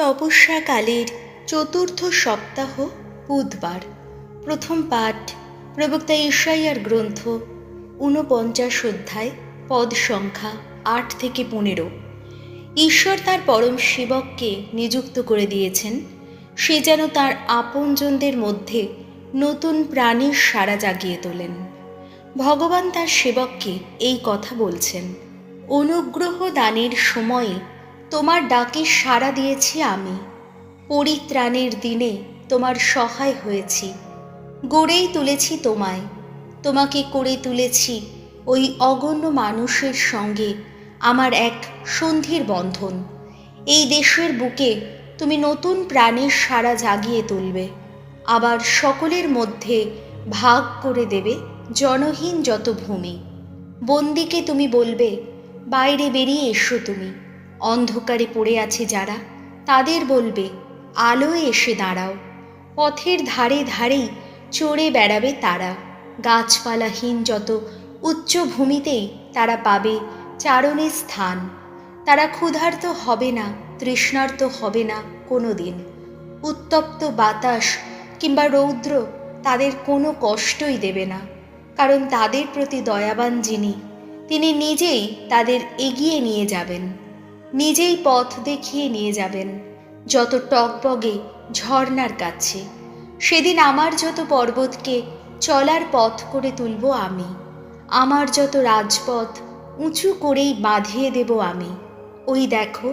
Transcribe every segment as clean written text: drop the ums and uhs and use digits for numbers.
তপস্যাকালের চতুর্থ সপ্তাহ বুধবার। প্রথম পাঠ প্রবক্তা ঈশাইয়ার গ্রন্থ ৪৯ অধ্যায়, পদ সংখ্যা ৮ থেকে ১৫। ঈশ্বর তার পরম সেবককে নিযুক্ত করে দিয়েছেন, সে যেন তার আপনজনদের মধ্যে নতুন প্রাণীর সাড়া জাগিয়ে তোলেন। ভগবান তার সেবককে এই কথা বলছেন, অনুগ্রহ দানের সময়ে তোমার ডাকে সাড়া দিয়েছি আমি, পরিত্রাণের দিনে তোমার সহায় হয়েছি, গড়েই তুলেছি তোমায়, তোমাকে করে তুলেছি ওই অগণ্য মানুষের সঙ্গে আমার এক সন্ধির বন্ধন। এই দেশের বুকে তুমি নতুন প্রাণের সাড়া জাগিয়ে তুলবে, আবার সকলের মধ্যে ভাগ করে দেবে জনহীন যত ভূমি। বন্দিকে তুমি বলবে, বাইরে বেরিয়ে এসো তুমি। অন্ধকারে পড়ে আছে যারা, তাদের বলবে, আলোয় এসে দাঁড়াও। পথের ধারে ধারেই চড়ে বেড়াবে তারা, গাছপালাহীন যত উচ্চ ভূমিতেই তারা পাবে চারণের স্থান। তারা ক্ষুধার্ত হবে না, তৃষ্ণার্ত হবে না কোনো দিন। উত্তপ্ত বাতাস কিংবা রৌদ্র তাদের কোনো কষ্টই দেবে না, কারণ তাদের প্রতি দয়াবান যিনি, তিনি নিজেই তাদের এগিয়ে নিয়ে যাবেন, নিজেই পথ দেখিয়ে নিয়ে যাবেন যত টগবগে ঝর্ণার কাছে। সেদিন আমার যত পর্বতকে চলার পথ করে তুলব আমি, আমার যত রাজপথ উঁচু করেই বাঁধিয়ে দেব আমি। ওই দেখো,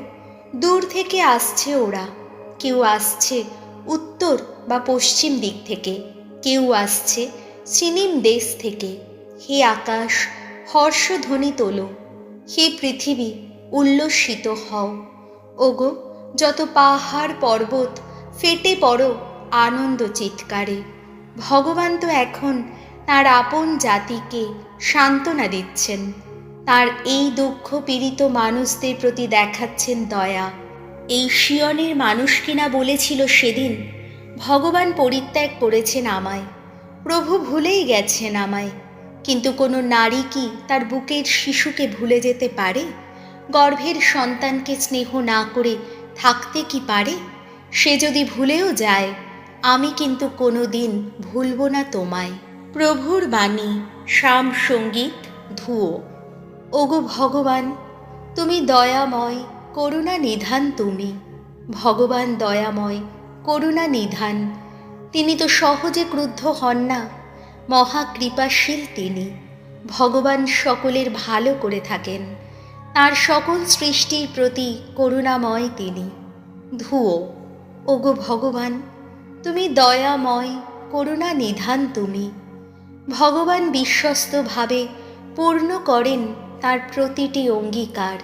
দূর থেকে আসছে ওরা, কেউ আসছে উত্তর বা পশ্চিম দিক থেকে, কেউ আসছে সিনিম দেশ থেকে। হে আকাশ, হর্ষধ্বনি তোলো, হে পৃথিবী উল্লসিত হও। ওগো, যত পাহাড় পর্বত ফেটে পড়ো আনন্দ চিৎকারে। ভগবান তো এখন তার আপন জাতিকে সান্ত্বনা দিচ্ছেন, তার এই দুঃখ পীড়িত মানুষদের প্রতি দেখাচ্ছেন দয়া। এই সিয়নের মানুষ কিনা বলেছিল সেদিন, ভগবান পরিত্যাগ করেছেন আমায়, প্রভু ভুলেই গেছেন আমায়। কিন্তু কোনো নারী কি তার বুকের শিশুকে ভুলে যেতে পারে? গর্ভের সন্তানকে স্নেহ না করে থাকতে কি পারে? সে যদি ভুলেও যায়, আমি কিন্তু কোনো দিন ভুলব না তোমায়। প্রভুর বাণী, শাম সঙ্গীত, ধুয়ো। ওগো ভগবান, তুমি দয়াময়, করুণা নিধান তুমি। ভগবান দয়াময়, করুণা নিধান। তিনি তো সহজে ক্রুদ্ধ হন না, মহাকৃপাশীল তিনি। ভগবান সকলের ভালো করে থাকেন, তার সকল সৃষ্টির প্রতি করুণাময় তিনি। ধুয়ো। ওগো ভগবান, তুমি দয়াময়, করুণা নিধান তুমি। ভগবান বিশ্বস্তভাবে পূর্ণ করেন তার প্রতিটি অঙ্গীকার,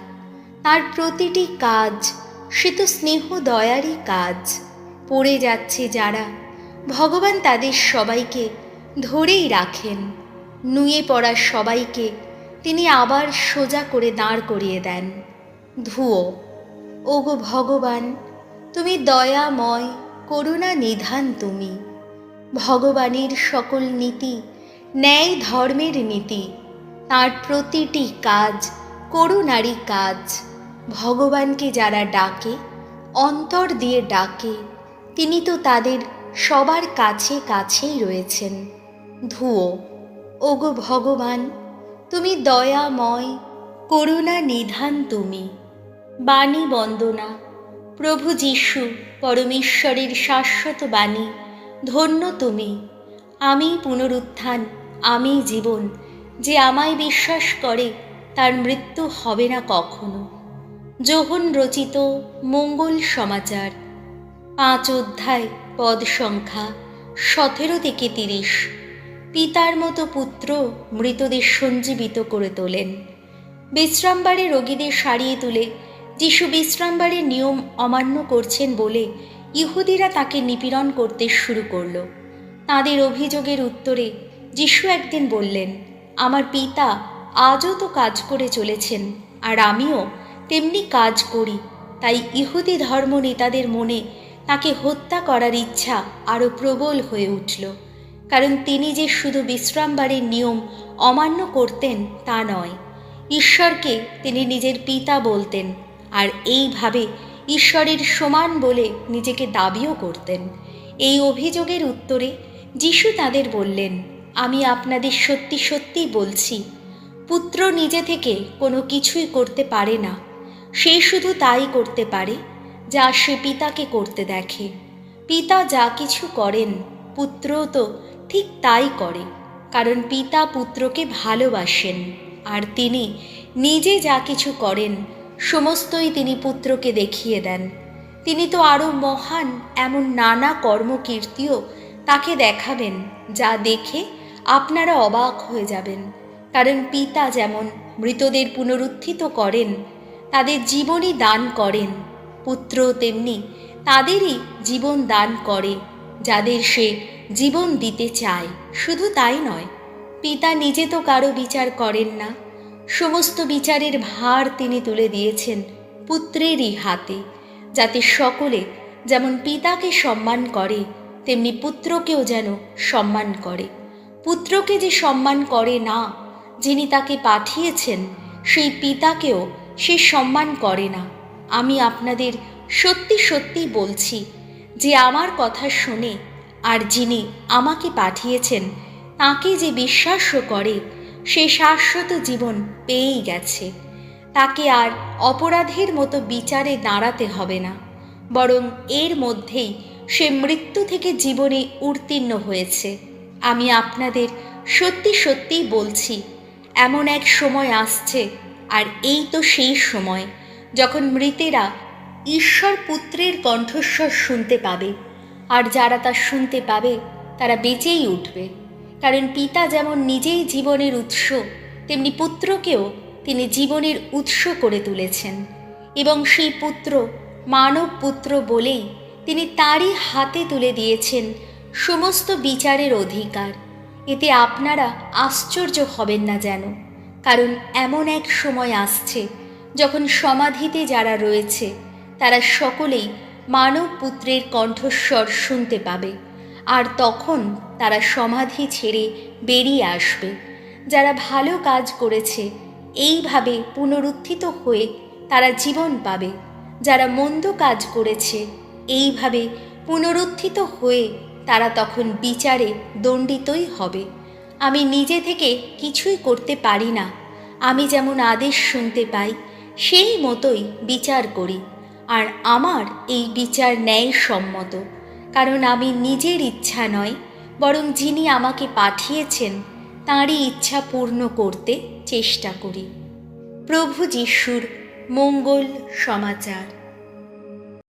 তার প্রতিটি কাজ। সে তো স্নেহ দয়ারই কাজ। পড়ে যাচ্ছে যারা, ভগবান তাদের সবাইকে ধরেই রাখেন। নুয়ে পড়া সবাইকে তিনি আবার সোজা করে দাঁড় করিয়ে দেন। ধুয়ো। ওগো ভগবান, তুমি দয়াময়, করুণা নিধান তুমি। ভগবানের সকল নীতি ন্যায় ধর্মের নীতি, তার প্রতিটি কাজ করুণারই কাজ। ভগবানকে যারা ডাকে, অন্তর দিয়ে ডাকে, তিনি তো তাদের সবার কাছে কাছেই রয়েছেন। ধুয়ো। ওগো ভগবান, তুমি দয়াময়, করুণা নিধান তুমি। বাণী বন্দনা। প্রভু যীশু পরমেশ্বরের শাশ্বত বাণী, ধন্য তুমি। আমি পুনরুত্থান, আমি জীবন। যে আমায় বিশ্বাস করে তার মৃত্যু হবে না কখনো। যোহন রচিত মঙ্গল সমাচার, ৫ অধ্যায়, পদ সংখ্যা ১৭ থেকে ৩০। পিতার মতো পুত্র মৃতদের সঞ্জীবিত করে তোলেন। বিশ্রামবারে রোগীদের সারিয়ে তুলে যিশু বিশ্রামবারের নিয়ম অমান্য করছেন বলে ইহুদিরা তাকে নিপীড়ন করতে শুরু করল। তাদের অভিযোগের উত্তরে যিশু একদিন বললেন, আমার পিতা আজও তো কাজ করে চলেছেন, আর আমিও তেমনি কাজ করি। তাই ইহুদি ধর্ম নেতাদের মনে তাকে হত্যা করার ইচ্ছা আরও প্রবল হয়ে উঠল, কারণ তিনি যে শুধু বিশ্রামবারের নিয়ম অমান্য করতেন তা নয়, ঈশ্বরকে তিনি নিজের পিতা বলতেন, আর এইভাবে ঈশ্বরের সমান বলে নিজেকে দাবিও করতেন। এই অভিযোগের উত্তরে যিশু তাদের বললেন, আমি আপনাদের সত্যি সত্যি বলছি, পুত্র নিজে থেকে কোনো কিছুই করতে পারে না। সে শুধু তাই করতে পারে যা সে পিতাকে করতে দেখে। পিতা যা কিছু করেন পুত্রও তো ঠিক তাই করে, কারণ পিতা পুত্রকে ভালোবাসেন, আর তিনি নিজে যা কিছু করেন সমস্তই তিনি পুত্রকে দেখিয়ে দেন। তিনি তো আরও মহান এমন নানা কর্মকীর্তিও তাকে দেখাবেন, যা দেখে আপনারা অবাক হয়ে যাবেন। কারণ পিতা যেমন মৃতদের পুনরুত্থিত করেন, তাদের জীবনই দান করেন, পুত্র তেমনি তাদেরই জীবন দান করে যাদের সে জীবন দিতে চায়। শুধু তাই নয়, পিতা নিজে তো কারো বিচার করেন না, সমস্ত বিচারের ভার তিনি তুলে দিয়েছেন পুত্রেরই হাতে, যাতে সকলে যেমন পিতাকে সম্মান করে তেমনি পুত্রকেও যেন সম্মান করে। পুত্রকে যে সম্মান করে না, যিনি তাকে পাঠিয়েছেন সেই পিতাকেও সে সম্মান করে না। আমি আপনাদের সত্যি সত্যি বলছি, যে আমার কথা শোনে আর যিনি আমাকে পাঠিয়েছেন তাকে যে বিশ্বাস করে সে শাশ্বত জীবন পেয়েই গেছে। তাকে আর অপরাধের মতো বিচারে দাঁড়াতে হবে না, বরং এর মধ্যেই সে মৃত্যু থেকে জীবনে উত্তীর্ণ হয়েছে। আমি আপনাদের সত্যি সত্যি বলছি, এমন এক সময় আসছে, আর এই তো সেই সময় যখন মৃতেরা ঈশ্বর পুত্রের কণ্ঠস্বর শুনতে পাবে, আর যারা তা শুনতে পাবে তারা বেঁচেই উঠবে। কারণ পিতা যেমন নিজেই জীবনের উৎস, তেমনি পুত্রকেও তিনি জীবনের উৎস করে তুলেছেন, এবং সেই পুত্র মানব পুত্র বলেই তিনি তারই হাতে তুলে দিয়েছেন সমস্ত বিচারের অধিকার। এতে আপনারা আশ্চর্য হবেন না যেন, কারণ এমন এক সময় আসছে যখন সমাধিতে যারা রয়েছে তারা সকলেই মানব পুত্রের কণ্ঠস্বর শুনতে পাবে, আর তখন তারা সমাধি ছেড়ে বেরিয়ে আসবে। যারা ভালো কাজ করেছে এইভাবে পুনরুত্থিত হয়ে তারা জীবন পাবে, যারা মন্দ কাজ করেছে এইভাবে পুনরুত্থিত হয়ে তারা তখন বিচারে দণ্ডিতই হবে। আমি নিজে থেকে কিছুই করতে পারি না, আমি যেমন আদেশ শুনতে পাই সেই মতোই বিচার করি, আর আমার এই বিচার ন্যায়সম্মত, কারণ আমি নিজের ইচ্ছা নয়, বরং যিনি আমাকে পাঠিয়েছেন তাঁরই ইচ্ছা পূর্ণ করতে চেষ্টা করি। প্রভু যিশুর মঙ্গল সমাচার।